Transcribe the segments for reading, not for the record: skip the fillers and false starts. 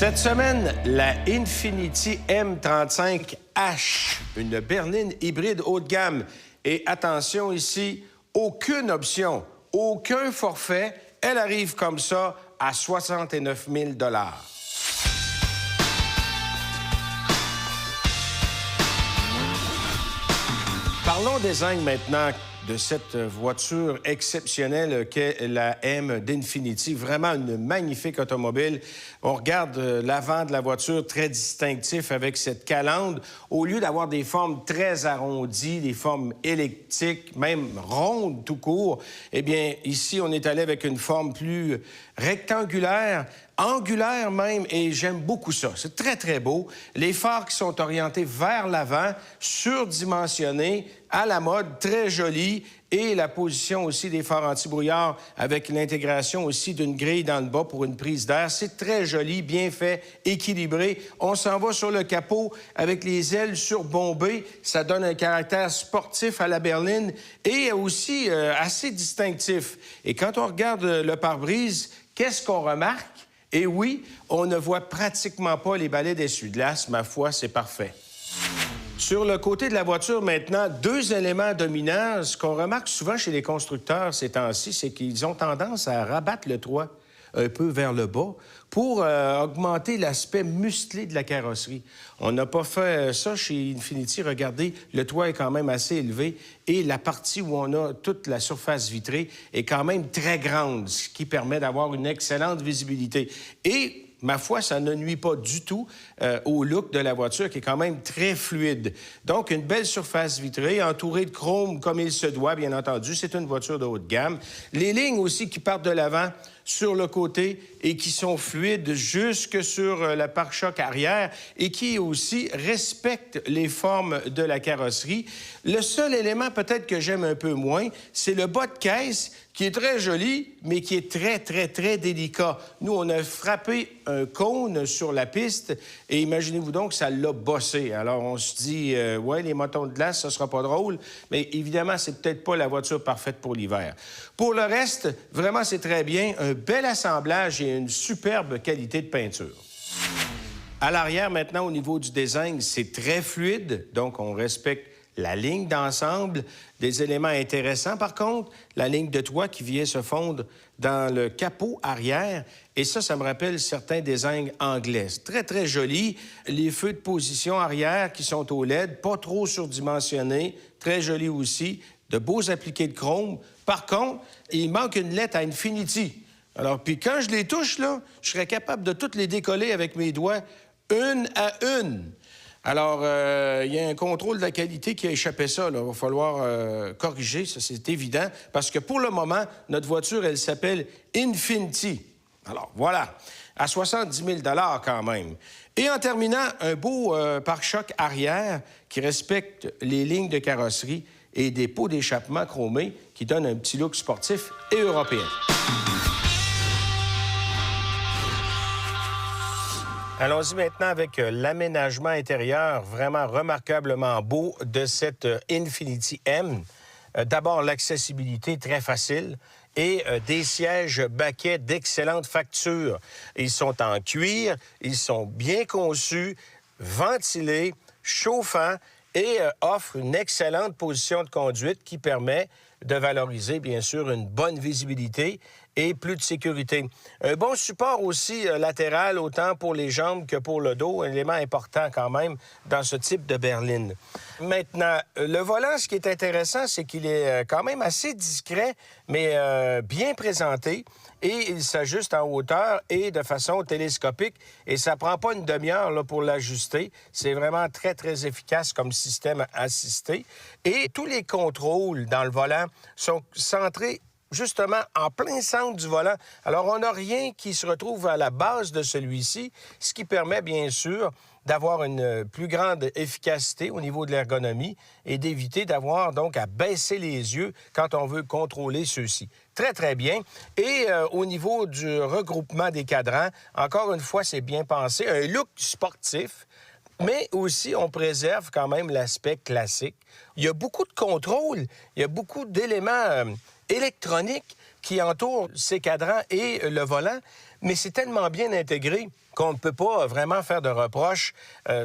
Cette semaine, la Infiniti M35H, une berline hybride haut de gamme. Et attention ici, aucune option, aucun forfait. Elle arrive comme ça à 69 000 $. Parlons design maintenant de cette voiture exceptionnelle qu'est la M d'Infiniti. Vraiment une magnifique automobile. On regarde l'avant de la voiture, très distinctif avec cette calandre. Au lieu d'avoir des formes très arrondies, des formes elliptiques, même rondes tout court, eh bien, ici, on est allé avec une forme plus rectangulaire, angulaire même, et j'aime beaucoup ça. C'est très, très beau. Les phares qui sont orientés vers l'avant, surdimensionnés, à la mode, très jolis, et la position aussi des phares anti-brouillard avec l'intégration aussi d'une grille dans le bas pour une prise d'air. C'est très joli, bien fait, équilibré. On s'en va sur le capot avec les ailes surbombées. Ça donne un caractère sportif à la berline et aussi assez distinctif. Et quand on regarde le pare-brise, qu'est-ce qu'on remarque? Et oui, on ne voit pratiquement pas les balais d'essuie-glace. Ma foi, c'est parfait. Sur le côté de la voiture, maintenant, deux éléments dominants. Ce qu'on remarque souvent chez les constructeurs ces temps-ci, c'est qu'ils ont tendance à rabattre le toit un peu vers le bas pour augmenter l'aspect musclé de la carrosserie. On n'a pas fait ça chez Infiniti. Regardez, le toit est quand même assez élevé et la partie où on a toute la surface vitrée est quand même très grande, ce qui permet d'avoir une excellente visibilité. Et ma foi, ça ne nuit pas du tout au look de la voiture, qui est quand même très fluide. Donc, une belle surface vitrée, entourée de chrome comme il se doit, bien entendu. C'est une voiture de haut de gamme. Les lignes aussi qui partent de l'avant sur le côté et qui sont fluides jusque sur le pare-choc arrière et qui aussi respectent les formes de la carrosserie. Le seul élément peut-être que j'aime un peu moins, c'est le bas de caisse qui est très joli, mais qui est très, très, très délicat. Nous, on a frappé un cône sur la piste et imaginez-vous donc, ça l'a bossé. Alors, on se dit, ouais, les motons de glace, ça sera pas drôle, mais évidemment, c'est peut-être pas la voiture parfaite pour l'hiver. Pour le reste, vraiment, c'est très bien. Un bel assemblage et une superbe qualité de peinture. À l'arrière, maintenant, au niveau du design, c'est très fluide, donc on respecte la ligne d'ensemble. Des éléments intéressants, par contre, la ligne de toit qui vient se fondre dans le capot arrière. Et ça me rappelle certains designs anglais. Très, très joli. Les feux de position arrière qui sont au LED, pas trop surdimensionnés, très jolis aussi. De beaux appliqués de chrome. Par contre, il manque une lettre à Infiniti. Alors, puis quand je les touche, là, je serais capable de toutes les décoller avec mes doigts, une à une. Alors, il y a un contrôle de la qualité qui a échappé ça. Il va falloir corriger, ça, c'est évident, parce que pour le moment, notre voiture, elle s'appelle Infiniti. Alors, voilà, à 70 000 $ quand même. Et en terminant, un beau pare-choc arrière qui respecte les lignes de carrosserie et des pots d'échappement chromés qui donnent un petit look sportif et européen. Allons-y maintenant avec l'aménagement intérieur vraiment remarquablement beau de cette Infiniti M. D'abord, l'accessibilité très facile et des sièges baquets d'excellente facture. Ils sont en cuir, ils sont bien conçus, ventilés, chauffants et offrent une excellente position de conduite qui permet de valoriser, bien sûr, une bonne visibilité et plus de sécurité. Un bon support aussi latéral, autant pour les jambes que pour le dos, un élément important quand même dans ce type de berline. Maintenant, le volant, ce qui est intéressant, c'est qu'il est quand même assez discret, mais bien présenté, et il s'ajuste en hauteur et de façon télescopique, et ça prend pas une demi-heure là, pour l'ajuster. C'est vraiment très, très efficace comme système assisté. Et tous les contrôles dans le volant sont centrés justement en plein centre du volant. Alors, on n'a rien qui se retrouve à la base de celui-ci, ce qui permet, bien sûr, d'avoir une plus grande efficacité au niveau de l'ergonomie et d'éviter d'avoir, donc, à baisser les yeux quand on veut contrôler ceux-ci. Très, très bien. Et au niveau du regroupement des cadrans, encore une fois, c'est bien pensé. Un look sportif, mais aussi, on préserve quand même l'aspect classique. Il y a beaucoup de contrôles, il y a beaucoup d'éléments électronique qui entoure ces cadrans et le volant, mais c'est tellement bien intégré qu'on ne peut pas vraiment faire de reproches.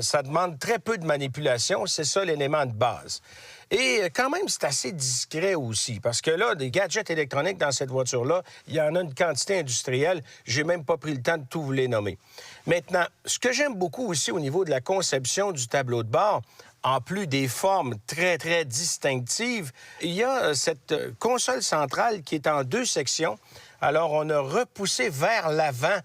Ça demande très peu de manipulation, c'est ça l'élément de base. Et quand même, c'est assez discret aussi, parce que là, des gadgets électroniques dans cette voiture-là, il y en a une quantité industrielle. J'ai même pas pris le temps de tout vous les nommer. Maintenant, ce que j'aime beaucoup aussi au niveau de la conception du tableau de bord, en plus des formes très, très distinctives, il y a cette console centrale qui est en 2 sections. Alors, on a repoussé vers l'avant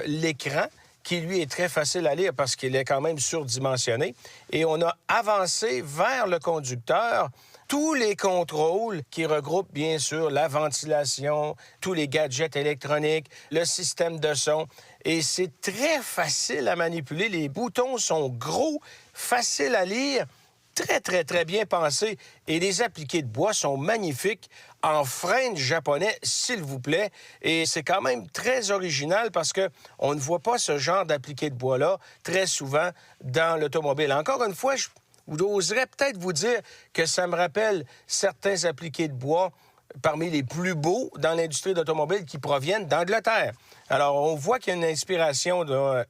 l'écran, qui, lui, est très facile à lire parce qu'il est quand même surdimensionné. Et on a avancé vers le conducteur tous les contrôles qui regroupent, bien sûr, la ventilation, tous les gadgets électroniques, le système de son. Et c'est très facile à manipuler. Les boutons sont gros, faciles à lire, très, très, très bien pensés. Et les appliqués de bois sont magnifiques, en frein japonais, s'il vous plaît. Et c'est quand même très original parce qu'on ne voit pas ce genre d'appliqué de bois-là très souvent dans l'automobile. Encore une fois, j'oserais peut-être vous dire que ça me rappelle certains appliqués de bois parmi les plus beaux dans l'industrie d'automobile qui proviennent d'Angleterre. Alors, on voit qu'il y a une inspiration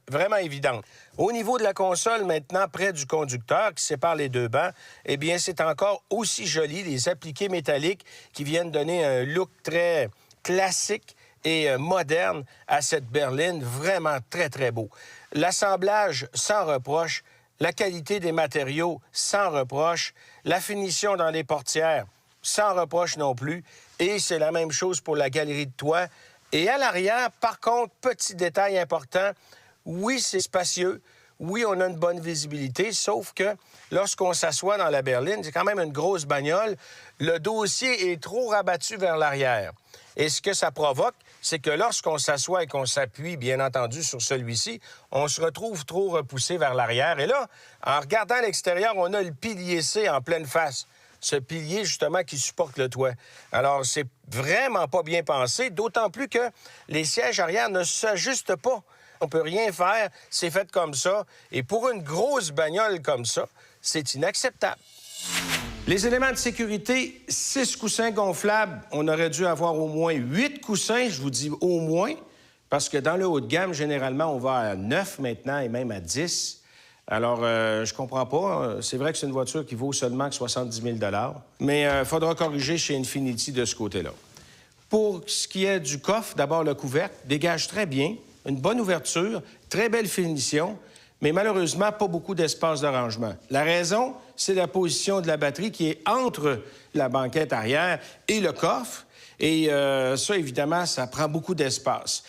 vraiment évidente. Au niveau de la console, maintenant, près du conducteur qui sépare les 2 bancs, eh bien, c'est encore aussi joli, les appliqués métalliques qui viennent donner un look très classique et moderne à cette berline, vraiment très, très beau. L'assemblage sans reproche, la qualité des matériaux sans reproche, la finition dans les portières sans reproche non plus. Et c'est la même chose pour la galerie de toit. Et à l'arrière, par contre, petit détail important, oui, c'est spacieux. Oui, on a une bonne visibilité, sauf que lorsqu'on s'assoit dans la berline, c'est quand même une grosse bagnole, le dossier est trop rabattu vers l'arrière. Et ce que ça provoque, c'est que lorsqu'on s'assoit et qu'on s'appuie, bien entendu, sur celui-ci, on se retrouve trop repoussé vers l'arrière. Et là, en regardant à l'extérieur, on a le pilier C en pleine face. Ce pilier, justement, qui supporte le toit. Alors, c'est vraiment pas bien pensé, d'autant plus que les sièges arrière ne s'ajustent pas. On peut rien faire, c'est fait comme ça. Et pour une grosse bagnole comme ça, c'est inacceptable. Les éléments de sécurité, 6 coussins gonflables. On aurait dû avoir au moins 8 coussins, je vous dis au moins, parce que dans le haut de gamme, généralement, on va à 9 maintenant et même à 10. Alors, je comprends pas. C'est vrai que c'est une voiture qui vaut seulement 70 000 $, mais il faudra corriger chez Infiniti de ce côté-là. Pour ce qui est du coffre, d'abord, le couvercle dégage très bien, une bonne ouverture, très belle finition, mais malheureusement, pas beaucoup d'espace de rangement. La raison, c'est la position de la batterie qui est entre la banquette arrière et le coffre, et ça, évidemment, ça prend beaucoup d'espace.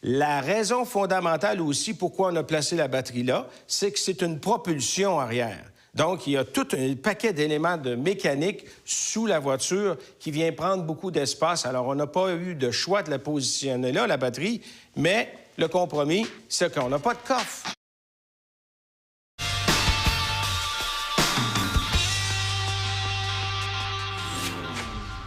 La raison fondamentale aussi pourquoi on a placé la batterie là, c'est que c'est une propulsion arrière. Donc, il y a tout un paquet d'éléments de mécanique sous la voiture qui vient prendre beaucoup d'espace. Alors, on n'a pas eu de choix de la positionner là, la batterie, mais le compromis, c'est qu'on n'a pas de coffre.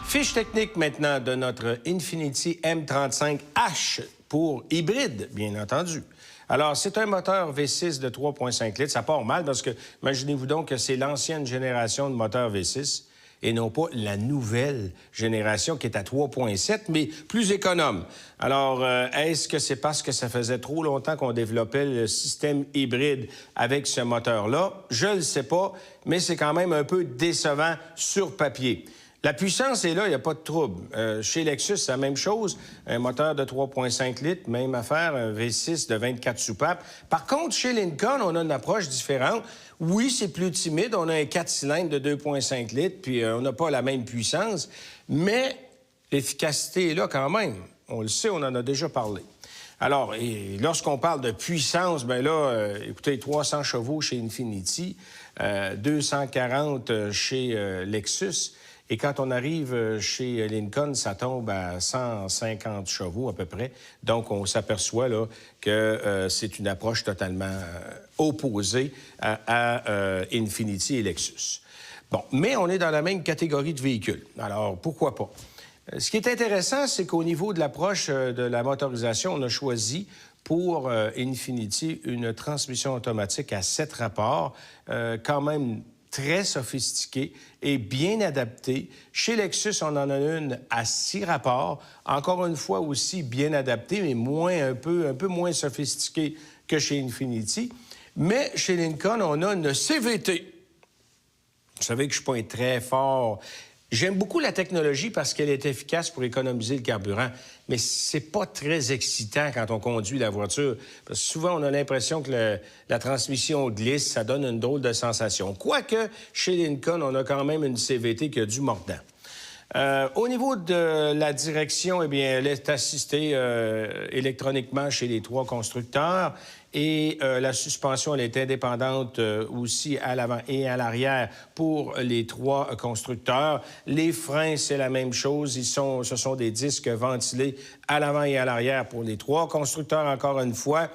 Fiche technique maintenant de notre Infiniti M35H pour hybride, bien entendu. Alors, c'est un moteur V6 de 3,5 litres. Ça part mal parce que, imaginez-vous donc que c'est l'ancienne génération de moteur V6 et non pas la nouvelle génération qui est à 3,7, mais plus économe. Alors, est-ce que c'est parce que ça faisait trop longtemps qu'on développait le système hybride avec ce moteur-là? Je ne le sais pas, mais c'est quand même un peu décevant sur papier. La puissance est là, il n'y a pas de trouble. Chez Lexus, c'est la même chose. Un moteur de 3,5 litres, même affaire, un V6 de 24 soupapes. Par contre, chez Lincoln, on a une approche différente. Oui, c'est plus timide. On a un 4 cylindres de 2,5 litres, puis on n'a pas la même puissance. Mais l'efficacité est là quand même. On le sait, on en a déjà parlé. Alors, lorsqu'on parle de puissance, bien là, écoutez, 300 chevaux chez Infiniti, 240 chez Lexus. Et quand on arrive chez Lincoln, ça tombe à 150 chevaux à peu près. Donc, on s'aperçoit là que c'est une approche totalement opposée à Infiniti et Lexus. Bon, mais on est dans la même catégorie de véhicules. Alors, pourquoi pas? Ce qui est intéressant, c'est qu'au niveau de l'approche de la motorisation, on a choisi pour Infiniti une transmission automatique à 7 rapports, quand même très sophistiquée et bien adaptée. Chez Lexus, on en a une à 6 rapports, encore une fois aussi bien adaptée, mais un peu moins sophistiquée que chez Infiniti. Mais chez Lincoln, on a une CVT. Vous savez que je ne suis pas très fort. J'aime beaucoup la technologie parce qu'elle est efficace pour économiser le carburant, mais c'est pas très excitant quand on conduit la voiture, parce que souvent, on a l'impression que la transmission glisse, ça donne une drôle de sensation. Quoique, chez Lincoln, on a quand même une CVT qui a du mordant. Au niveau de la direction, eh bien, elle est assistée électroniquement chez les 3 constructeurs. Et la suspension, elle est indépendante aussi à l'avant et à l'arrière pour les 3 constructeurs. Les freins, c'est la même chose. Ce sont des disques ventilés à l'avant et à l'arrière pour les 3 constructeurs, encore une fois.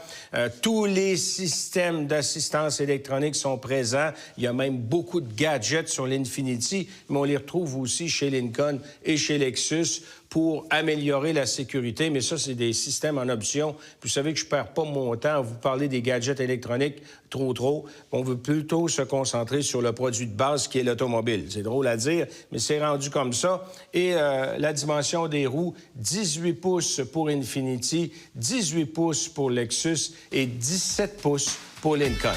Tous les systèmes d'assistance électronique sont présents. Il y a même beaucoup de gadgets sur l'Infiniti, mais on les retrouve aussi chez Lincoln et chez Lexus pour améliorer la sécurité. Mais ça, c'est des systèmes en option. Puis vous savez que je ne perds pas mon temps à vous parler des gadgets électroniques trop. On veut plutôt se concentrer sur le produit de base qui est l'automobile. C'est drôle à dire, mais c'est rendu comme ça. Et la dimension des roues, 18 pouces pour Infiniti, 18 pouces pour Lexus et 17 pouces pour Lincoln.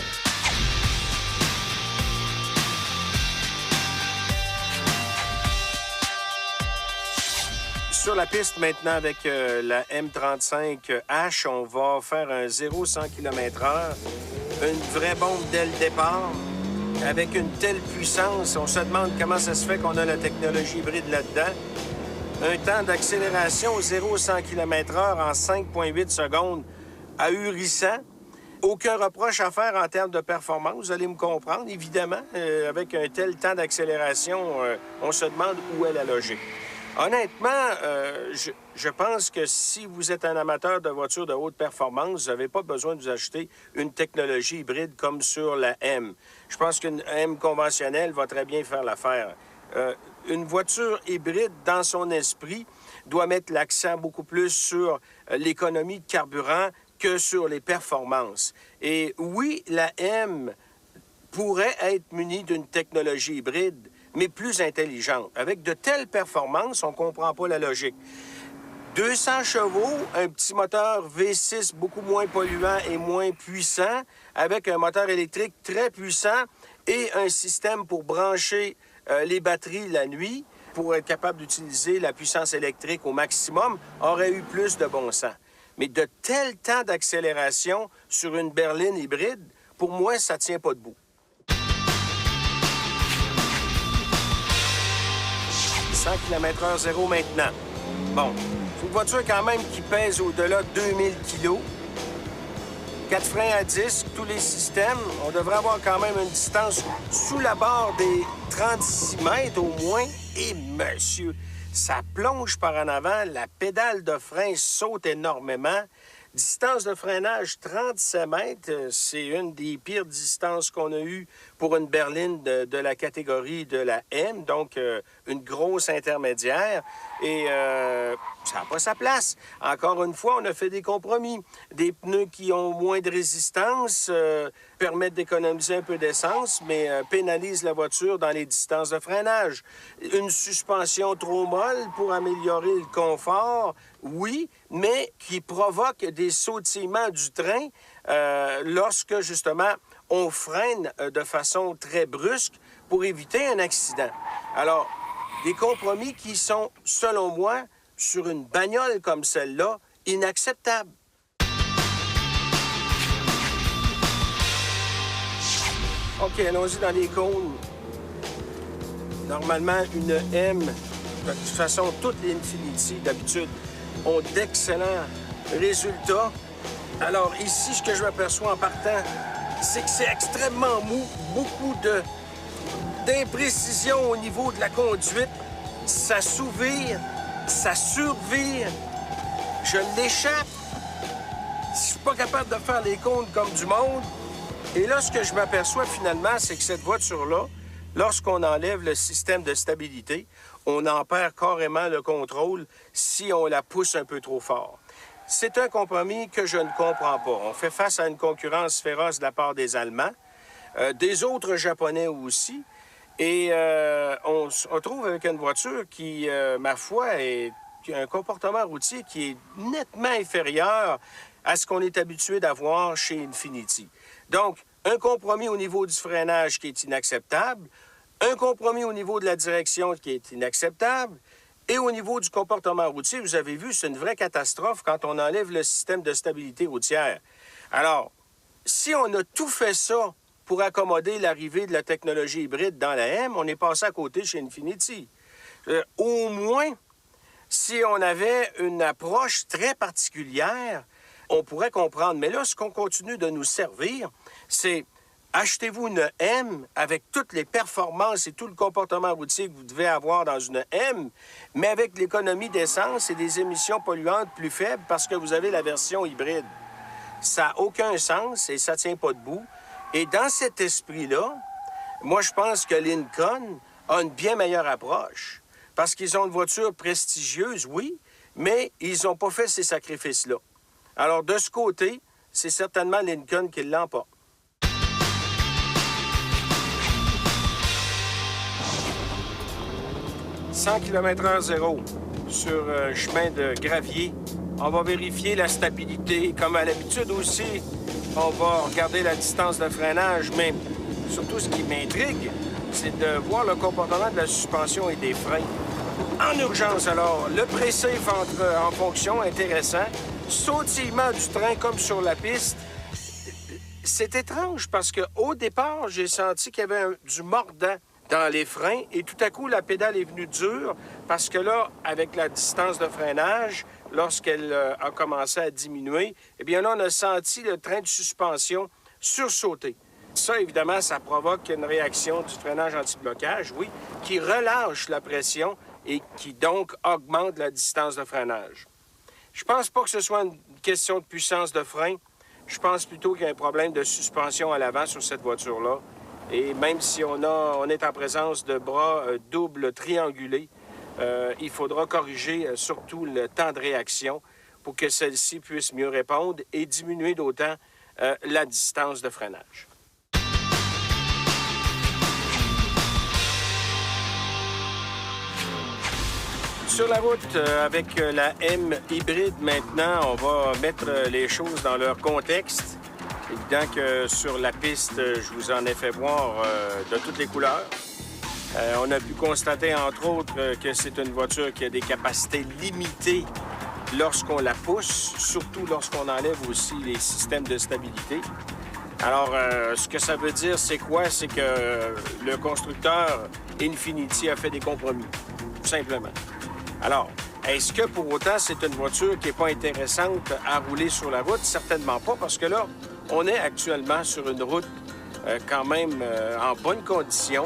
Sur la piste maintenant avec la M35H, on va faire un 0-100 km/h, une vraie bombe dès le départ, avec une telle puissance. On se demande comment ça se fait qu'on a la technologie hybride là-dedans. Un temps d'accélération 0-100 km/h en 5,8 secondes ahurissant. Aucun reproche à faire en termes de performance, vous allez me comprendre, évidemment. Avec un tel temps d'accélération, on se demande où est la logique. Honnêtement, je pense que si vous êtes un amateur de voitures de haute performance, vous n'avez pas besoin de vous acheter une technologie hybride comme sur la M. Je pense qu'une M conventionnelle va très bien faire l'affaire. Une voiture hybride, dans son esprit, doit mettre l'accent beaucoup plus sur l'économie de carburant que sur les performances. Et oui, la M pourrait être munie d'une technologie hybride, mais plus intelligente. Avec de telles performances, on ne comprend pas la logique. 200 chevaux, un petit moteur V6 beaucoup moins polluant et moins puissant, avec un moteur électrique très puissant et un système pour brancher les batteries la nuit, pour être capable d'utiliser la puissance électrique au maximum, aurait eu plus de bon sens. Mais de tels temps d'accélération sur une berline hybride, pour moi, ça ne tient pas debout. 100 km/h zéro maintenant. Bon, c'est une voiture quand même qui pèse au-delà de 2000 kg. 4 freins à disque, tous les systèmes. On devrait avoir quand même une distance sous la barre des 36 mètres au moins. Et monsieur, ça plonge par en avant, la pédale de frein saute énormément. Distance de freinage 37 mètres, c'est une des pires distances qu'on a eues pour une berline de la catégorie de la M, donc une grosse intermédiaire. Et ça n'a pas sa place. Encore une fois, on a fait des compromis. Des pneus qui ont moins de résistance permettent d'économiser un peu d'essence, mais pénalisent la voiture dans les distances de freinage. Une suspension trop molle pour améliorer le confort, oui, mais qui provoque des sautillements du train lorsque, justement, on freine de façon très brusque pour éviter un accident. Alors, des compromis qui sont, selon moi, sur une bagnole comme celle-là, inacceptables. OK, allons-y dans les cônes. Normalement, une M, de toute façon, toutes les Infiniti, d'habitude, ont d'excellents résultats. Alors ici, ce que je m'aperçois en partant, c'est que c'est extrêmement mou, beaucoup d'imprécision au niveau de la conduite. Ça souvire, ça survire, je l'échappe. Je suis pas capable de faire les cônes comme du monde. Et là, ce que je m'aperçois finalement, c'est que cette voiture-là, lorsqu'on enlève le système de stabilité, on en perd carrément le contrôle si on la pousse un peu trop fort. C'est un compromis que je ne comprends pas. On fait face à une concurrence féroce de la part des Allemands, des autres Japonais aussi, Et on se retrouve avec une voiture qui, ma foi, qui a un comportement routier qui est nettement inférieur à ce qu'on est habitué d'avoir chez Infiniti. Donc, un compromis au niveau du freinage qui est inacceptable, un compromis au niveau de la direction qui est inacceptable, et au niveau du comportement routier, vous avez vu, c'est une vraie catastrophe quand on enlève le système de stabilité routière. Alors, si on a tout fait ça pour accommoder l'arrivée de la technologie hybride dans la M, on est passé à côté chez Infiniti. Au moins, si on avait une approche très particulière, on pourrait comprendre. Mais là, ce qu'on continue de nous servir, c'est achetez-vous une M avec toutes les performances et tout le comportement routier que vous devez avoir dans une M, mais avec l'économie d'essence et des émissions polluantes plus faibles parce que vous avez la version hybride. Ça n'a aucun sens et ça ne tient pas debout. Et dans cet esprit-là, moi, je pense que Lincoln a une bien meilleure approche parce qu'ils ont une voiture prestigieuse, oui, mais ils n'ont pas fait ces sacrifices-là. Alors, de ce côté, c'est certainement Lincoln qui l'emporte. 100 km/h 0 sur un chemin de gravier. On va vérifier la stabilité. Comme à l'habitude aussi, on va regarder la distance de freinage, mais surtout ce qui m'intrigue, c'est de voir le comportement de la suspension et des freins. En urgence, alors, le pré-safe entre en fonction, intéressant. Sautillement du train comme sur la piste. C'est étrange parce qu'au départ, j'ai senti qu'il y avait du mordant dans les freins et tout à coup, la pédale est venue dure parce que là, avec la distance de freinage, lorsqu'elle a commencé à diminuer, eh bien là, on a senti le train de suspension sursauter. Ça, évidemment, ça provoque une réaction du freinage anti-blocage, oui, qui relâche la pression et qui donc augmente la distance de freinage. Je pense pas que ce soit une question de puissance de frein. Je pense plutôt qu'il y a un problème de suspension à l'avant sur cette voiture-là. Et même si on est en présence de bras doubles triangulés, il faudra corriger surtout le temps de réaction pour que celle-ci puisse mieux répondre et diminuer d'autant la distance de freinage. Sur la route, avec la M hybride maintenant, on va mettre les choses dans leur contexte. Évident que sur la piste, je vous en ai fait voir de toutes les couleurs. On a pu constater, entre autres, que c'est une voiture qui a des capacités limitées lorsqu'on la pousse, surtout lorsqu'on enlève aussi les systèmes de stabilité. Alors, ce que ça veut dire, c'est quoi? C'est que le constructeur Infiniti a fait des compromis, tout simplement. Alors, est-ce que pour autant, c'est une voiture qui n'est pas intéressante à rouler sur la route? Certainement pas, parce que là, on est actuellement sur une route quand même en bonne condition,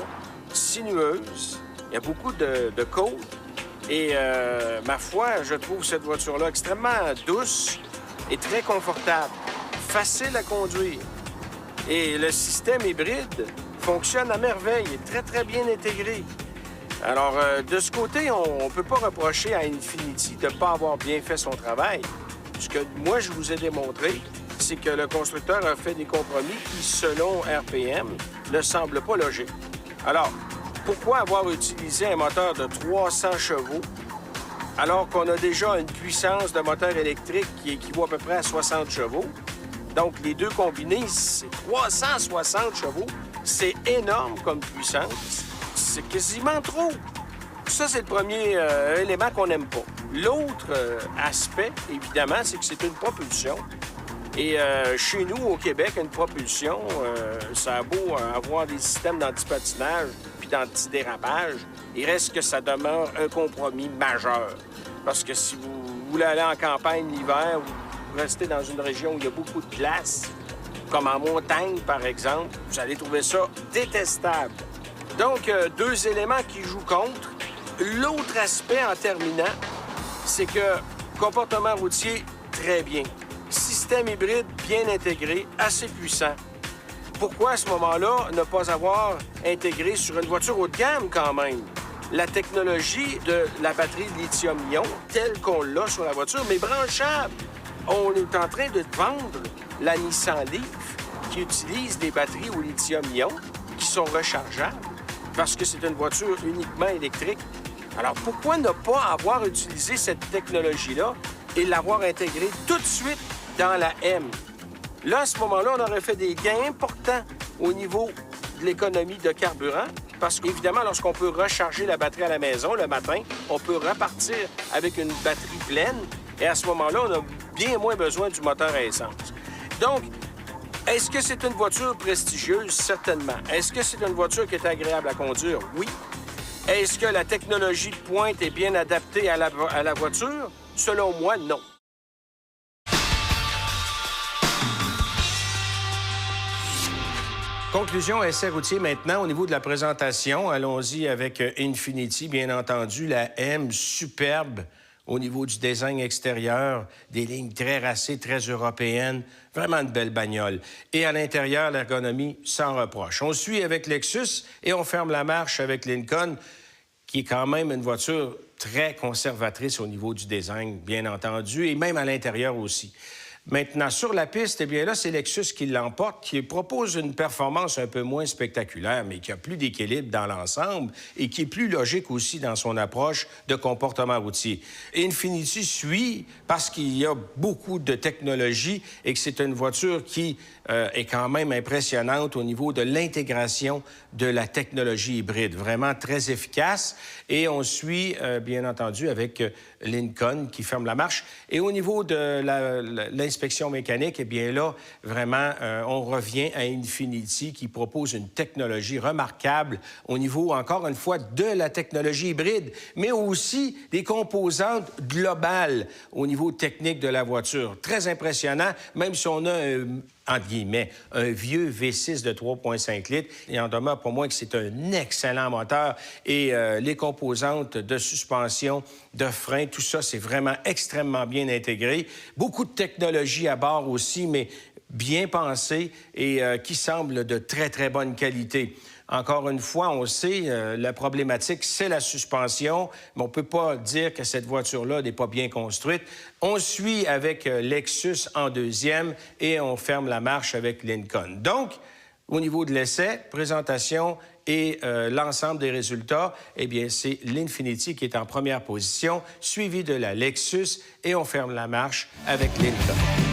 sinueuse. Il y a beaucoup de côtes. Et ma foi, je trouve cette voiture-là extrêmement douce et très confortable, facile à conduire. Et le système hybride fonctionne à merveille, est très, très bien intégré. Alors, de ce côté, on ne peut pas reprocher à Infiniti de ne pas avoir bien fait son travail. Ce que moi, je vous ai démontré, c'est que le constructeur a fait des compromis qui, selon RPM, ne semblent pas logiques. Alors, pourquoi avoir utilisé un moteur de 300 chevaux alors qu'on a déjà une puissance de moteur électrique qui équivaut à peu près à 60 chevaux? Donc, les deux combinés, c'est 360 chevaux. C'est énorme comme puissance. C'est quasiment trop. Ça, c'est le premier élément qu'on n'aime pas. L'autre aspect, évidemment, c'est que c'est une propulsion. Et chez nous, au Québec, une propulsion, ça a beau avoir des systèmes d'antipatinage puis d'antidérapage, il reste que ça demeure un compromis majeur. Parce que si vous voulez aller en campagne l'hiver ou vous restez dans une région où il y a beaucoup de glace, comme en montagne, par exemple, vous allez trouver ça détestable. Donc, deux éléments qui jouent contre. L'autre aspect, en terminant, c'est que comportement routier, très bien. Système hybride bien intégré, assez puissant. Pourquoi, à ce moment-là, ne pas avoir intégré sur une voiture haut de gamme, quand même, la technologie de la batterie de lithium-ion, telle qu'on l'a sur la voiture, mais branchable? On est en train de vendre la Nissan Leaf, qui utilise des batteries au lithium-ion, qui sont rechargeables. parce que c'est une voiture uniquement électrique. Alors, pourquoi ne pas avoir utilisé cette technologie-là et l'avoir intégrée tout de suite dans la M? Là, à ce moment-là, on aurait fait des gains importants au niveau de l'économie de carburant, parce qu'évidemment, lorsqu'on peut recharger la batterie à la maison le matin, on peut repartir avec une batterie pleine, et à ce moment-là, on a bien moins besoin du moteur à essence. Donc, est-ce que c'est une voiture prestigieuse? Certainement. Est-ce que c'est une voiture qui est agréable à conduire? Oui. Est-ce que la technologie de pointe est bien adaptée à la voiture? Selon moi, non. Conclusion, essai routier maintenant. Au niveau de la présentation, allons-y avec Infiniti, bien entendu. La M, superbe au niveau du design extérieur, des lignes très racées, très européennes. Vraiment une belle bagnole. Et à l'intérieur, l'ergonomie sans reproche. On suit avec Lexus et on ferme la marche avec Lincoln, qui est quand même une voiture très conservatrice au niveau du design, bien entendu, et même à l'intérieur aussi. Maintenant, sur la piste, eh bien là, c'est Lexus qui l'emporte, qui propose une performance un peu moins spectaculaire, mais qui a plus d'équilibre dans l'ensemble et qui est plus logique aussi dans son approche de comportement routier. Infiniti suit parce qu'il y a beaucoup de technologie et que c'est une voiture qui est quand même impressionnante au niveau de l'intégration de la technologie hybride. Vraiment très efficace. Et on suit, bien entendu, avec Lincoln qui ferme la marche. Et au niveau de l'inspection mécanique, eh bien là, vraiment, on revient à Infiniti qui propose une technologie remarquable au niveau, encore une fois, de la technologie hybride, mais aussi des composantes globales au niveau technique de la voiture. Très impressionnant, même si on a entre guillemets, un vieux V6 de 3,5 litres. Il en demeure pour moi que c'est un excellent moteur et les composantes de suspension, de frein, tout ça, c'est vraiment extrêmement bien intégré. Beaucoup de technologie à bord aussi, mais bien pensée et qui semble de très, très bonne qualité. Encore une fois, on sait, la problématique, c'est la suspension, mais on ne peut pas dire que cette voiture-là n'est pas bien construite. On suit avec Lexus en deuxième et on ferme la marche avec Lincoln. Donc, au niveau de l'essai, présentation et l'ensemble des résultats, eh bien, c'est l'Infiniti qui est en première position, suivi de la Lexus et on ferme la marche avec Lincoln.